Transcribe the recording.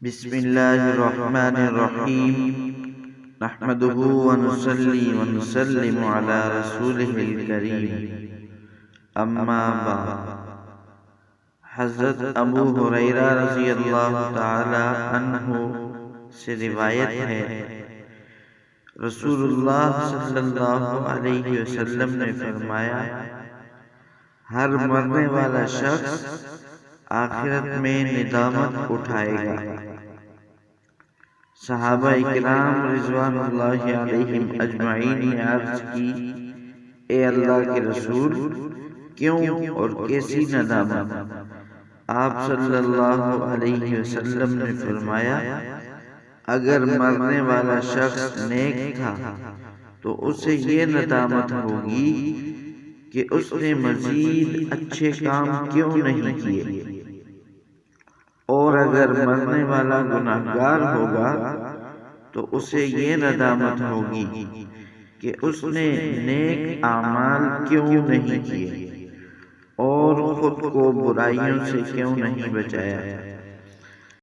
بسم الله الرحمن الرحيم نحمده ونصلي ونسلم على رسوله الكريم اما بعد۔ حضرت ابو ہریرہ رضی اللہ تعالی عنہ سے روایت ہے، رسول اللہ صلی اللہ علیہ وسلم نے فرمایا، ہر مرنے والا شخص آخرت میں ندامت اٹھائے گا۔ صحابہ اکرام رضوان اللہ علیہم اجمعین نے عرض کی، اے اللہ کے رسول، کیوں اور کیسی ندامت؟ آپ صلی اللہ علیہ وسلم نے فرمایا، اگر مرنے والا شخص نیک تھا تو اسے یہ ندامت ہوگی کہ اس نے مزید اچھے کام کیوں نہیں کیے، اور اگر مرنے والا گناہگار ہوگا تو اسے یہ ندامت ہوگی کہ اس نے نیک اعمال کیوں نہیں کیے اور خود کو برائیوں سے کیوں نہیں بچایا۔